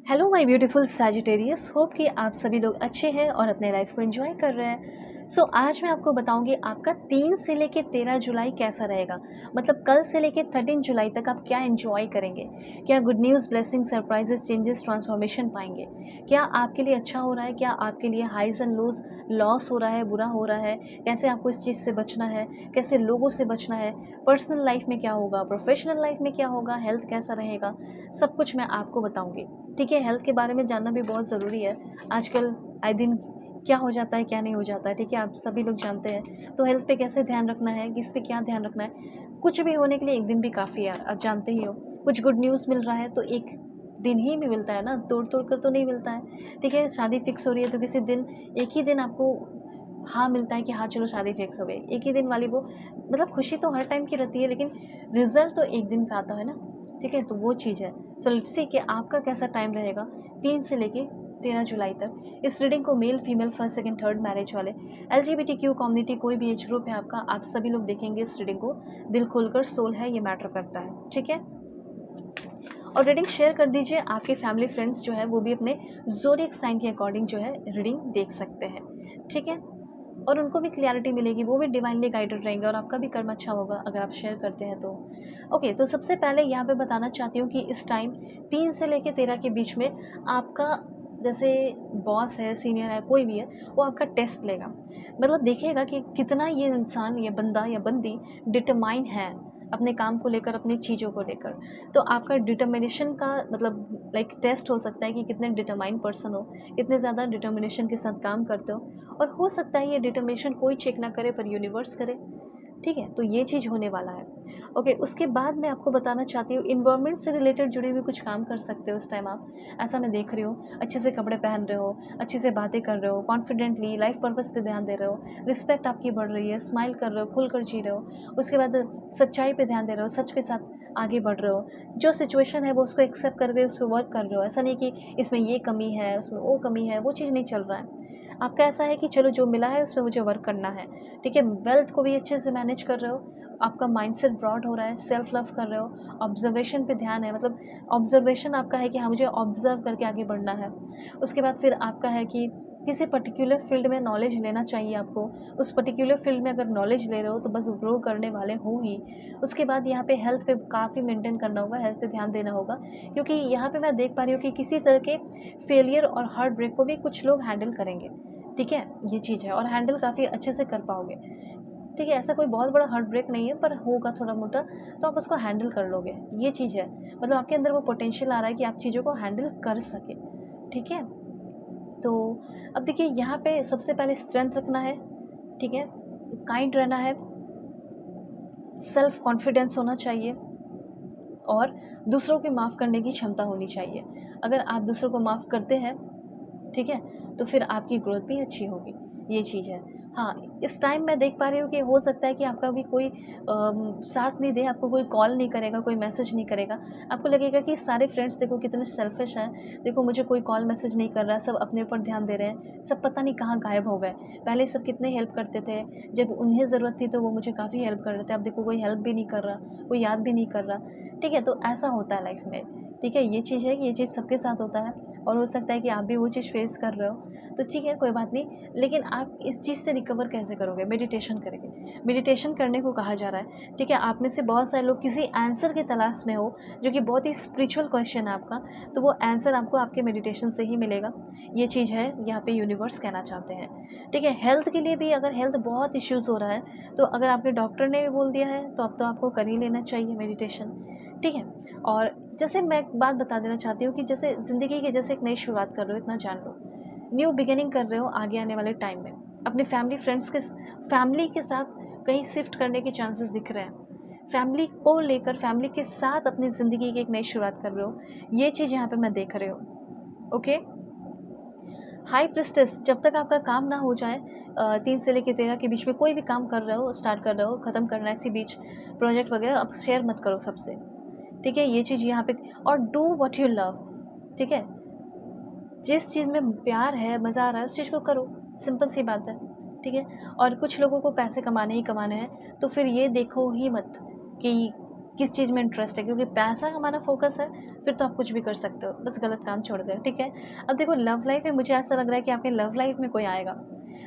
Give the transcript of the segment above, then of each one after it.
Hello my beautiful Sagittarius, hope कि आप सभी लोग अच्छे हैं और अपने लाइफ को एंजॉय कर रहे हैं। आज मैं आपको बताऊंगी आपका 3 से लेके 13 जुलाई कैसा रहेगा। मतलब कल से लेके 13 जुलाई तक आप क्या एंजॉय करेंगे, क्या good news, blessing, surprises, changes, transformation पाएंगे। क्या आपके लिए अच्छा हो रहा है, क्या आपके लिए हाइज एंड लोज, लॉस हो रहा है, बुरा हो रहा है, कैसे आपको इस चीज़ से बचना है, कैसे लोगों से बचना है, पर्सनल लाइफ में क्या होगा, प्रोफेशनल लाइफ में क्या होगा, हेल्थ कैसा रहेगा, सब कुछ मैं आपको बताऊंगी। ठीक है, हेल्थ के बारे में जानना भी बहुत ज़रूरी है। आजकल आए दिन क्या हो जाता है, क्या नहीं हो जाता है, ठीक है, आप सभी लोग जानते हैं। तो हेल्थ पे कैसे ध्यान रखना है, किस पे क्या ध्यान रखना है, कुछ भी होने के लिए एक दिन भी काफ़ी है, आप जानते ही हो। कुछ गुड न्यूज़ मिल रहा है तो एक दिन ही में मिलता है ना, तोड़ तोड़ कर तो नहीं मिलता है। ठीक है, शादी फिक्स हो रही है तो किसी दिन, एक ही दिन आपको हाँ मिलता है कि हाँ चलो शादी फिक्स हो गई, एक ही दिन वाली वो, मतलब खुशी तो हर टाइम की रहती है, लेकिन रिजल्ट तो एक दिन का आता है ना। ठीक है, तो वो चीज़ है। सो लेट्स सी कि आपका कैसा टाइम रहेगा 3 से लेके 13 जुलाई तक। इस रीडिंग को male, female, first, second, third marriage वाले, LGBTQ कम्युनिटी, कोई भी एज ग्रुप है आपका, आप सभी लोग देखेंगे इस रीडिंग को। दिल खोलकर, सोल है, ये मैटर करता है। ठीक है, और रीडिंग शेयर कर दीजिए, आपके फैमिली फ्रेंड्स जो है वो भी अपने ज़ोडिएक साइन के अकॉर्डिंग जो है रीडिंग देख सकते हैं। ठीक है, और उनको भी क्लैरिटी मिलेगी, वो भी डिवाइनली गाइडेड रहेंगे और आपका भी कर्म अच्छा होगा अगर आप शेयर करते हैं तो। ओके, तो सबसे पहले यहाँ पे बताना चाहती हूँ कि इस टाइम 3 से लेके 13 के बीच में आपका, जैसे बॉस है, सीनियर है, कोई भी है, वो आपका टेस्ट लेगा। मतलब देखेगा कि कितना ये इंसान, ये बंदा या बंदी डिटरमाइन है अपने काम को लेकर, अपनी चीज़ों को लेकर। तो आपका डिटर्मिनेशन का मतलब लाइक टेस्ट हो सकता है कि कितने डिटरमाइन पर्सन हो, कितने ज़्यादा डिटर्मिनेशन के साथ काम करते हो। और हो सकता है ये डिटर्मिनेशन कोई चेक ना करे पर यूनिवर्स करे। ठीक है, तो ये चीज़ होने वाला है। ओके, उसके बाद मैं आपको बताना चाहती हूँ, इन्वायरमेंट से रिलेटेड जुड़े हुए कुछ काम कर सकते हो उस टाइम आप। ऐसा मैं देख रही हूँ, अच्छे से कपड़े पहन रहे हो, अच्छे से बातें कर रहे हो, कॉन्फिडेंटली लाइफ पर्पस पे ध्यान दे रहे हो, रिस्पेक्ट आपकी बढ़ रही है, स्माइल कर रहे हो, खुल कर जी रहे हो। उसके बाद सच्चाई पे ध्यान दे रहे हो, सच के साथ आगे बढ़ रहे हो। जो सिचुएशन है वो उसको एक्सेप्ट करके उस पर वर्क कर रहे हो। ऐसा नहीं कि इसमें ये कमी है, उसमें वो कमी है, वो चीज़ नहीं चल रहा है। आपका ऐसा है कि चलो जो मिला है उसमें मुझे वर्क करना है। ठीक है, वेल्थ को भी अच्छे से मैनेज कर रहे हो, आपका माइंडसेट ब्रॉड हो रहा है, सेल्फ लव कर रहे हो, ऑब्जर्वेशन पे ध्यान है। मतलब ऑब्जर्वेशन आपका है कि हाँ मुझे ऑब्जर्व करके आगे बढ़ना है। उसके बाद फिर आपका है कि किसी पर्टिकुलर फील्ड में नॉलेज लेना चाहिए आपको। उस पर्टिकुलर फील्ड में अगर नॉलेज ले रहे हो तो बस ग्रो करने वाले हो ही। उसके बाद यहाँ पे हेल्थ पे काफ़ी मेंटेन करना होगा, हेल्थ पे ध्यान देना होगा, क्योंकि यहाँ पे मैं देख पा रही हूँ कि किसी तरह के फेलियर और हार्ट ब्रेक को भी कुछ लोग हैंडल करेंगे। ठीक है, ये चीज़ है, और हैंडल काफ़ी अच्छे से कर पाओगे। ठीक है, ऐसा कोई बहुत बड़ा हार्ट ब्रेक नहीं है, पर होगा थोड़ा मोटा, तो आप उसको हैंडल कर लोगे। ये चीज़ है, मतलब आपके अंदर वो पोटेंशियल आ रहा है कि आप चीज़ों को हैंडल कर सके। ठीक है, तो अब देखिए यहाँ पे सबसे पहले स्ट्रेंथ रखना है। ठीक है, काइंड रहना है, सेल्फ कॉन्फिडेंस होना चाहिए, और दूसरों के माफ़ करने की क्षमता होनी चाहिए। अगर आप दूसरों को माफ़ करते हैं, ठीक है, तो फिर आपकी ग्रोथ भी अच्छी होगी। ये चीज़ है। हाँ, इस टाइम मैं देख पा रही हूँ कि हो सकता है कि आपका भी कोई साथ नहीं दे, आपको कोई कॉल नहीं करेगा, कोई मैसेज नहीं करेगा। आपको लगेगा कि सारे फ्रेंड्स देखो कितने सेल्फिश हैं, देखो मुझे कोई कॉल मैसेज नहीं कर रहा, सब अपने ऊपर ध्यान दे रहे हैं, सब पता नहीं कहाँ गायब हो गए। पहले सब कितने हेल्प करते थे, जब उन्हें ज़रूरत थी तो वो मुझे काफ़ी हेल्प कर रहे थे, अब देखो कोई हेल्प भी नहीं कर रहा, कोई याद भी नहीं कर रहा। ठीक है, तो ऐसा होता है लाइफ में। ठीक है, ये चीज़ है कि ये चीज़ सबके साथ होता है, और हो सकता है कि आप भी वो चीज़ फेस कर रहे हो। तो ठीक है, कोई बात नहीं, लेकिन आप इस चीज़ से रिकवर कैसे करोगे? मेडिटेशन करके। मेडिटेशन करने को कहा जा रहा है। ठीक है, आप में से बहुत सारे लोग किसी आंसर की तलाश में हो, जो कि बहुत ही स्पिरिचुअल क्वेश्चन है आपका, तो वो आंसर आपको आपके मेडिटेशन से ही मिलेगा। ये चीज़ है, यहाँ पे यूनिवर्स कहना चाहते हैं। ठीक है, हेल्थ के लिए भी अगर हेल्थ बहुत इश्यूज़ हो रहा है, तो अगर आपके डॉक्टर ने भी बोल दिया है तो अब तो आपको कर ही लेना चाहिए मेडिटेशन। ठीक है, और जैसे मैं एक बात बता देना चाहती हूँ कि जैसे ज़िंदगी की जैसे एक नई शुरुआत कर रहे हो, इतना जान लो, न्यू बिगिनिंग कर रहे हो आगे आने वाले टाइम में। अपने फैमिली के साथ कहीं शिफ्ट करने के चांसेस दिख रहे हैं। फैमिली को लेकर, फैमिली के साथ अपनी ज़िंदगी की एक नई शुरुआत कर रहे हो, ये चीज़ यहाँ पे मैं देख रही हूँ। ओके, हाई प्रिस्टेस, जब तक आपका काम ना हो जाए, 3 से लेकर 13 के बीच में कोई भी काम कर रहे हो, स्टार्ट कर रहे हो, ख़त्म करना है, इसी बीच प्रोजेक्ट वगैरह अब शेयर मत करो सबसे। ठीक है, ये चीज़ यहाँ पे, और डू व्हाट यू लव। ठीक है, जिस चीज़ में प्यार है, मज़ा आ रहा है, उस चीज़ को करो, सिंपल सी बात है। ठीक है, और कुछ लोगों को पैसे कमाने ही कमाने हैं, तो फिर ये देखो ही मत कि किस चीज़ में इंटरेस्ट है, क्योंकि पैसा हमारा फोकस है फिर तो आप कुछ भी कर सकते हो, बस गलत काम छोड़ दें, ठीक है। अब देखो लव लाइफ में मुझे ऐसा लग रहा है कि आपके लव लाइफ में कोई आएगा,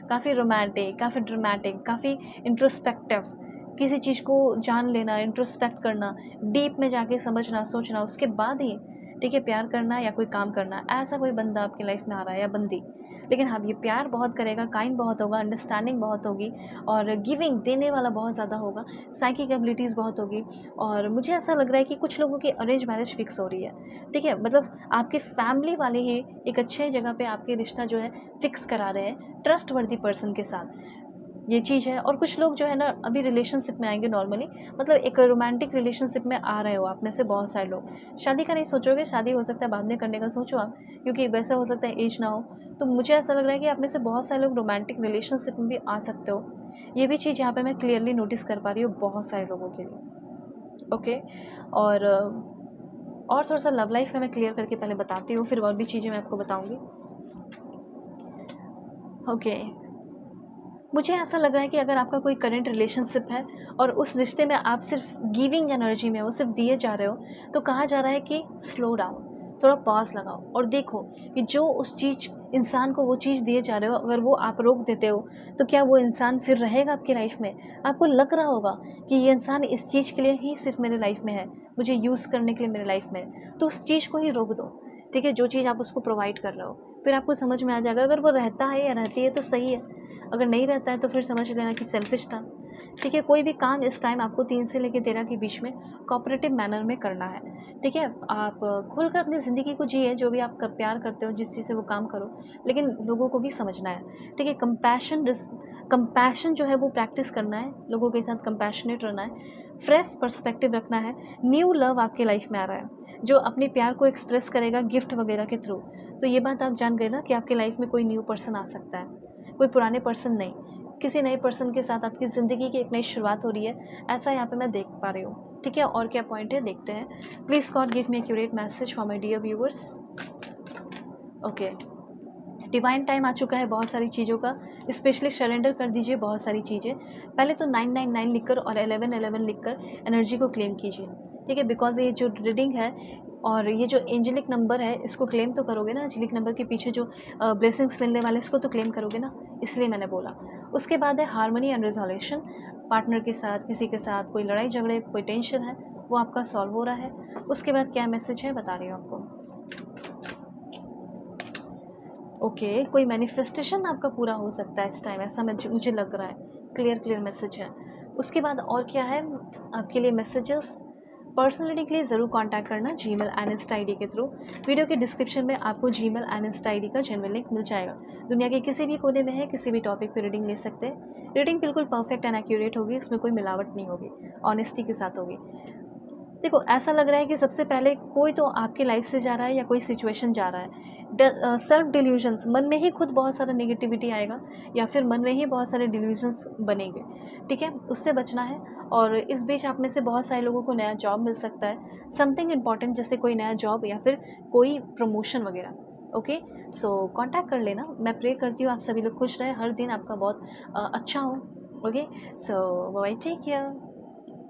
काफ़ी रोमांटिक, काफ़ी ड्रामेटिक, काफ़ी इंट्रोस्पेक्टिव, किसी चीज़ को जान लेना, इंट्रोस्पेक्ट करना, डीप में जाके समझना, सोचना, उसके बाद ही ठीक है प्यार करना या कोई काम करना, ऐसा कोई बंदा आपकी लाइफ में आ रहा है या बंदी। लेकिन हाँ, ये प्यार बहुत करेगा, काइंड बहुत होगा, अंडरस्टैंडिंग बहुत होगी और गिविंग, देने वाला बहुत ज़्यादा होगा, साइकिक एबिलिटीज़ बहुत होगी। और मुझे ऐसा लग रहा है कि कुछ लोगों की अरेंज मैरिज फिक्स हो रही है, ठीक है, मतलब आपके फैमिली वाले ही एक अच्छे जगह पे आपके रिश्ता जो है फिक्स करा रहे हैं ट्रस्ट वर्दी पर्सन के साथ, ये चीज़ है। और कुछ लोग जो है ना अभी रिलेशनशिप में आएंगे नॉर्मली, मतलब एक रोमांटिक रिलेशनशिप में आ रहे हो आप में से बहुत सारे लोग। शादी का नहीं सोचोगे, शादी हो सकता है बाद में करने का सोचो आप, क्योंकि वैसा हो सकता है एज ना हो। तो मुझे ऐसा लग रहा है कि आप में से बहुत सारे लोग रोमांटिक रिलेशनशिप में भी आ सकते हो, ये भी चीज़ यहाँ पे मैं क्लियरली नोटिस कर पा रही हूँ बहुत सारे लोगों के लिए। ओके, और थोड़ा सा लव लाइफ का मैं क्लियर करके पहले बताती हूँ, फिर और भी चीज़ें मैं आपको बताऊँगी। ओके, मुझे ऐसा लग रहा है कि अगर आपका कोई करंट रिलेशनशिप है और उस रिश्ते में आप सिर्फ गिविंग एनर्जी में हो, सिर्फ दिए जा रहे हो, तो कहा जा रहा है कि स्लो डाउन, थोड़ा पॉज लगाओ और देखो कि जो उस चीज़ इंसान को वो चीज़ दिए जा रहे हो, अगर वो आप रोक देते हो तो क्या वो इंसान फिर रहेगा आपकी लाइफ में। आपको लग रहा होगा कि ये इंसान इस चीज़ के लिए ही सिर्फ मेरे लाइफ में है, मुझे यूज़ करने के लिए मेरे लाइफ में है, तो उस चीज़ को ही रोक दो, ठीक है, जो चीज़ आप उसको प्रोवाइड कर रहे हो। फिर आपको समझ में आ जाएगा, अगर वो रहता है या रहती है तो सही है, अगर नहीं रहता है तो फिर समझ लेना कि सेल्फिश था, ठीक है। कोई भी काम इस टाइम आपको 3 से लेकर 13 के बीच में कोऑपरेटिव मैनर में करना है, ठीक है। आप खुलकर अपनी ज़िंदगी को जिए, जो भी आप प्यार करते हो, जिस चीज़ से वो काम करो, लेकिन लोगों को भी समझना है, ठीक है। कंपैशन जो है वो प्रैक्टिस करना है, लोगों के साथ कंपैशनेट रहना है, फ्रेश पर्सपेक्टिव रखना है। न्यू लव आपके लाइफ में आ रहा है जो अपने प्यार को एक्सप्रेस करेगा गिफ्ट वगैरह के थ्रू। तो ये बात आप जान गए ना कि आपकी लाइफ में कोई न्यू पर्सन आ सकता है, कोई पुराने पर्सन नहीं, किसी नए पर्सन के साथ आपकी ज़िंदगी की एक नई शुरुआत हो रही है, ऐसा यहाँ पे मैं देख पा रही हूँ, ठीक है। और क्या पॉइंट है देखते हैं। Please God give me accurate message for my dear viewers. Okay, divine time आ चुका है बहुत सारी चीज़ों का, स्पेशली सरेंडर कर दीजिए बहुत सारी चीज़ें। पहले तो 999 लिखकर और 1111 लिखकर एनर्जी को क्लेम कीजिए, ठीक है, बिकॉज ये जो रीडिंग है और ये जो एंजेलिक नंबर है इसको क्लेम तो करोगे ना, एंजेलिक नंबर के पीछे जो ब्लेसिंग्स मिलने वाले इसको तो क्लेम करोगे ना, इसलिए मैंने बोला। उसके बाद है हार्मनी एंड रिजोल्यूशन, पार्टनर के साथ, किसी के साथ कोई लड़ाई झगड़े, कोई टेंशन है वो आपका सॉल्व हो रहा है। उसके बाद क्या मैसेज है बता रही हूँ आपको। ओके, कोई मैनिफेस्टेशन आपका पूरा हो सकता है इस टाइम, ऐसा मुझे लग रहा है, क्लियर मैसेज है। उसके बाद और क्या है आपके लिए मैसेजेस। पर्सनलिटी के लिए ज़रूर कांटेक्ट करना जीमेल एंड इंस्टा आईडी के थ्रू। वीडियो के डिस्क्रिप्शन में आपको जीमेल एंड इंस्टा आईडी का जेन्युइन लिंक मिल जाएगा। दुनिया के किसी भी कोने में है, किसी भी टॉपिक पे रीडिंग ले सकते हैं। रीडिंग बिल्कुल परफेक्ट एंड एक्यूरेट होगी, उसमें कोई मिलावट नहीं होगी, ऑनेस्टी के साथ होगी। देखो ऐसा लग रहा है कि सबसे पहले कोई तो आपकी लाइफ से जा रहा है या कोई सिचुएशन जा रहा है। सेल्फ डिल्यूजन्स, मन में ही खुद बहुत सारा नेगेटिविटी आएगा या फिर मन में ही बहुत सारे डिल्यूजन्स बनेंगे, ठीक है, उससे बचना है। और इस बीच आप में से बहुत सारे लोगों को नया जॉब मिल सकता है, समथिंग इम्पॉर्टेंट, जैसे कोई नया जॉब या फिर कोई प्रमोशन वगैरह। ओके, सो कांटेक्ट कर लेना। मैं प्रे करती हूँ आप सभी लोग खुश रहे, हर दिन आपका बहुत अच्छा हो। ओके, सो बाय, टेक केयर।